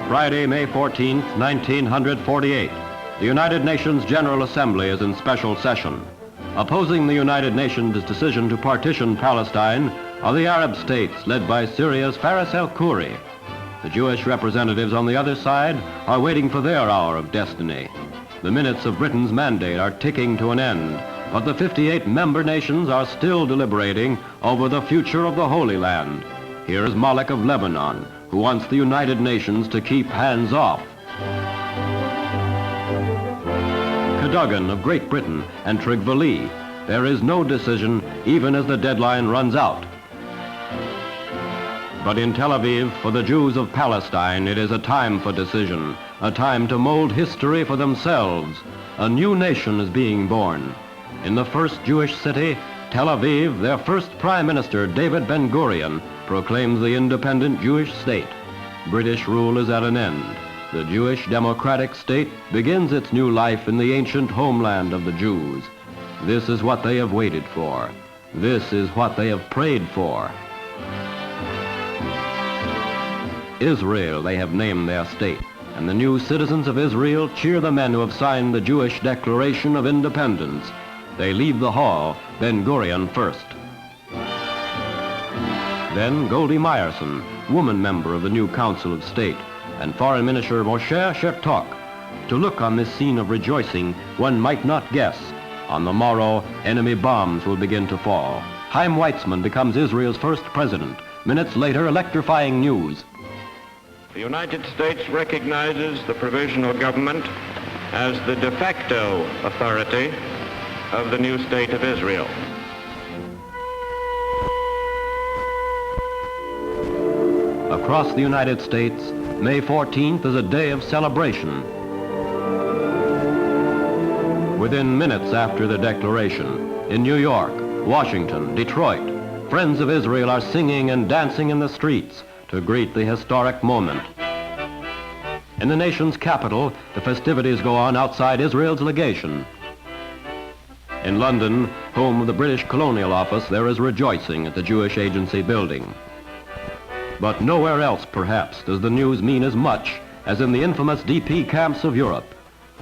Friday, May 14, 1948. The United Nations General Assembly is in special session. Opposing the United Nations' decision to partition Palestine are the Arab states led by Syria's Faris el-Khoury. The Jewish representatives on the other side are waiting for their hour of destiny. The minutes of Britain's mandate are ticking to an end, but the 58 member nations are still deliberating over the future of the Holy Land. Here is Malek of Lebanon, who wants the United Nations to keep hands off. Cadogan of Great Britain and Trigvalee, there is no decision even as the deadline runs out. But in Tel Aviv, for the Jews of Palestine, it is a time for decision, a time to mold history for themselves. A new nation is being born. In the first Jewish city, Tel Aviv, their first Prime Minister, David Ben-Gurion, proclaims the independent Jewish state. British rule is at an end. The Jewish democratic state begins its new life in the ancient homeland of the Jews. This is what they have waited for. This is what they have prayed for. Israel, they have named their state, and the new citizens of Israel cheer the men who have signed the Jewish Declaration of Independence. They leave the hall, Ben-Gurion first. Then Golda Meir, woman member of the new Council of State, and Foreign Minister Moshe Chertok. To look on this scene of rejoicing, one might not guess. On the morrow, enemy bombs will begin to fall. Chaim Weizmann becomes Israel's first president. Minutes later, electrifying news. The United States recognizes the provisional government as the de facto authority of the new state of Israel. Across the United States, May 14th is a day of celebration. Within minutes after the declaration, in New York, Washington, Detroit, friends of Israel are singing and dancing in the streets to greet the historic moment. In the nation's capital, the festivities go on outside Israel's legation. In London, home of the British Colonial Office, there is rejoicing at the Jewish Agency building. But nowhere else, perhaps, does the news mean as much as in the infamous DP camps of Europe.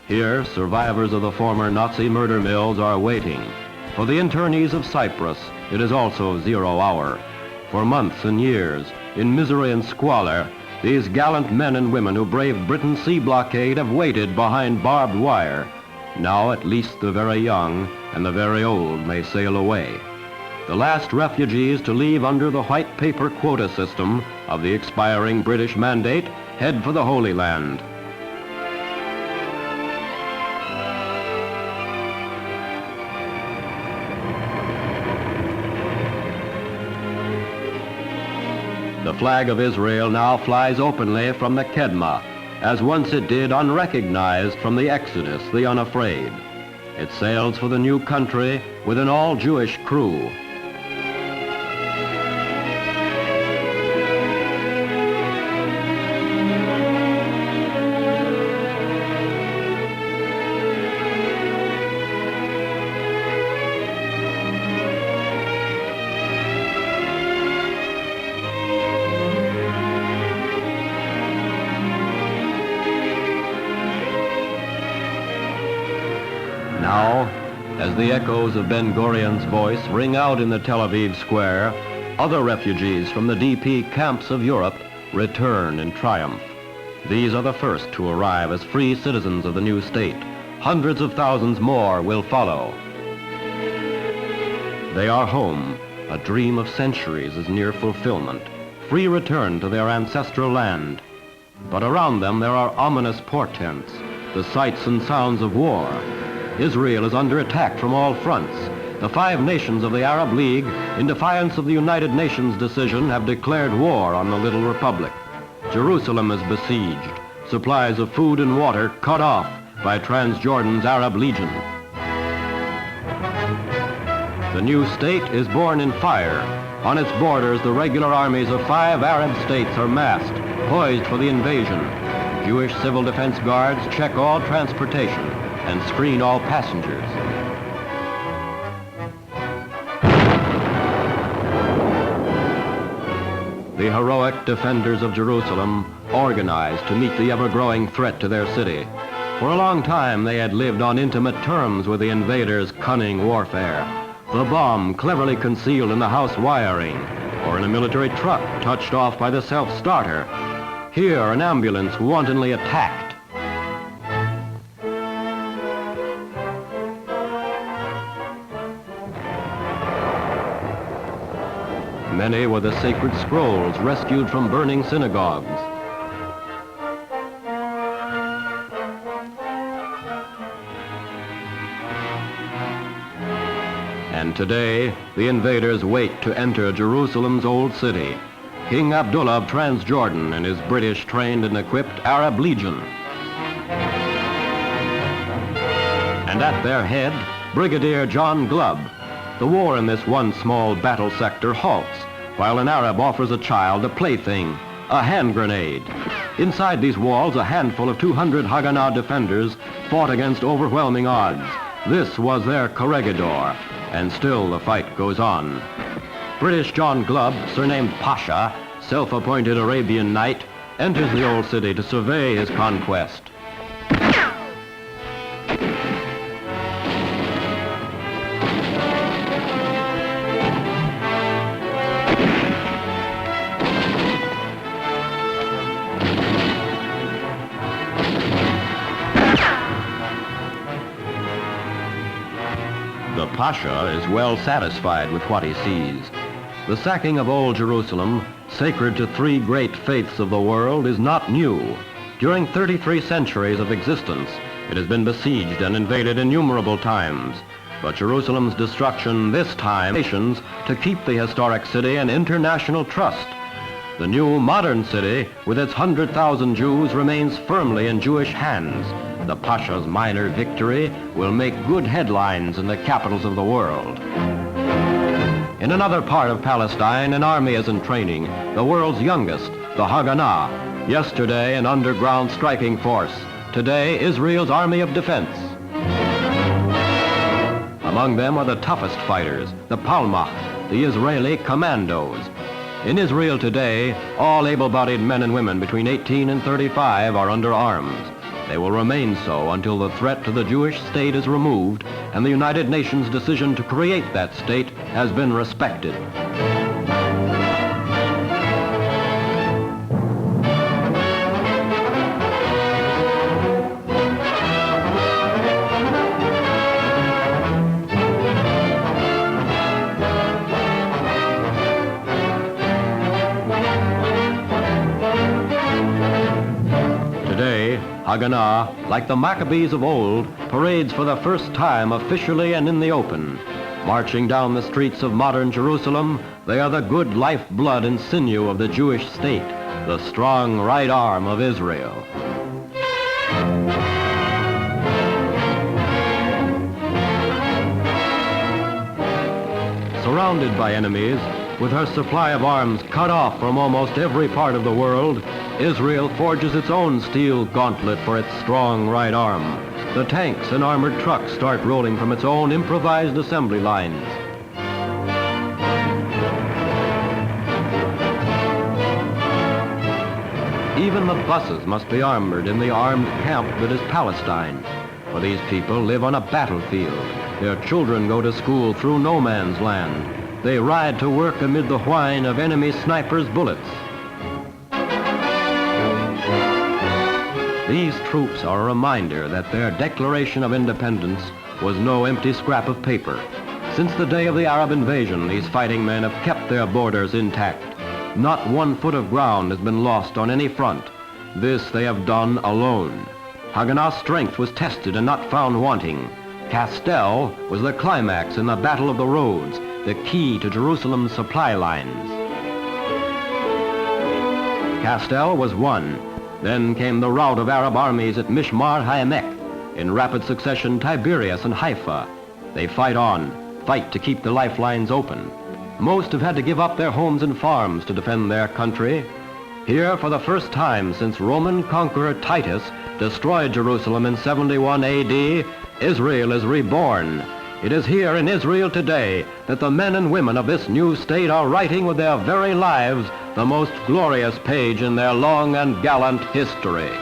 Here, survivors of the former Nazi murder mills are waiting. For the internees of Cypress, it is also 0 hour. For months and years, in misery and squalor, these gallant men and women who braved Britain's sea blockade have waited behind barbed wire. Now at least the very young and the very old may sail away. The last refugees to leave under the white paper quota system of the expiring British mandate head for the Holy Land. The flag of Israel now flies openly from the Kedma, as once it did unrecognized from the Exodus, the unafraid. It sails for the new country with an all-Jewish crew. Now, as the echoes of Ben-Gurion's voice ring out in the Tel Aviv square, other refugees from the DP camps of Europe return in triumph. These are the first to arrive as free citizens of the new state. Hundreds of thousands more will follow. They are home. A dream of centuries is near fulfillment. Free return to their ancestral land. But around them there are ominous portents, the sights and sounds of war. Israel is under attack from all fronts. The 5 nations of the Arab League, in defiance of the United Nations decision, have declared war on the little republic. Jerusalem is besieged, supplies of food and water cut off by Transjordan's Arab Legion. The new state is born in fire. On its borders, the regular armies of 5 Arab states are massed, poised for the invasion. Jewish civil defense guards check all transportation and screen all passengers. The heroic defenders of Jerusalem organized to meet the ever-growing threat to their city. For a long time, they had lived on intimate terms with the invaders' cunning warfare. The bomb cleverly concealed in the house wiring, or in a military truck touched off by the self-starter. Here, an ambulance wantonly attacked. Many were the sacred scrolls rescued from burning synagogues. And today, the invaders wait to enter Jerusalem's old city. King Abdullah of Jordan and his British trained and equipped Arab legion. And at their head, Brigadier John Glubb. The war in this one small battle sector halts, while an Arab offers a child a plaything, a hand grenade. Inside these walls, a handful of 200 Haganah defenders fought against overwhelming odds. This was their corregidor, and still the fight goes on. British John Glubb, surnamed Pasha, self-appointed Arabian knight, enters the old city to survey his conquest. The Pasha is well satisfied with what he sees. The sacking of Old Jerusalem, sacred to three great faiths of the world, is not new. During 33 centuries of existence, it has been besieged and invaded innumerable times. But Jerusalem's destruction this time nations to keep the historic city in international trust. The new modern city, with its 100,000 Jews, remains firmly in Jewish hands. The Pasha's minor victory will make good headlines in the capitals of the world. In another part of Palestine, an army is in training, the world's youngest, the Haganah. Yesterday, an underground striking force. Today, Israel's Army of Defense. Among them are the toughest fighters, the Palmach, the Israeli commandos. In Israel today, all able-bodied men and women between 18 and 35 are under arms. They will remain so until the threat to the Jewish state is removed and the United Nations' decision to create that state has been respected. Haganah, like the Maccabees of old, parades for the first time officially and in the open. Marching down the streets of modern Jerusalem, they are the good lifeblood and sinew of the Jewish state, the strong right arm of Israel. Surrounded by enemies, with her supply of arms cut off from almost every part of the world, Israel forges its own steel gauntlet for its strong right arm. The tanks and armored trucks start rolling from its own improvised assembly lines. Even the buses must be armored in the armed camp that is Palestine. For these people live on a battlefield. Their children go to school through no man's land. They ride to work amid the whine of enemy snipers' bullets. These troops are a reminder that their Declaration of Independence was no empty scrap of paper. Since the day of the Arab invasion, these fighting men have kept their borders intact. Not 1 foot of ground has been lost on any front. This they have done alone. Haganah's strength was tested and not found wanting. Castel was the climax in the Battle of the Roads, the key to Jerusalem's supply lines. Castel was won. Then came the rout of Arab armies at Mishmar HaEmek. In rapid succession, Tiberias and Haifa. They fight on, fight to keep the lifelines open. Most have had to give up their homes and farms to defend their country. Here, for the first time since Roman conqueror Titus destroyed Jerusalem in 71 AD, Israel is reborn. It is here in Israel today that the men and women of this new state are writing with their very lives the most glorious page in their long and gallant history.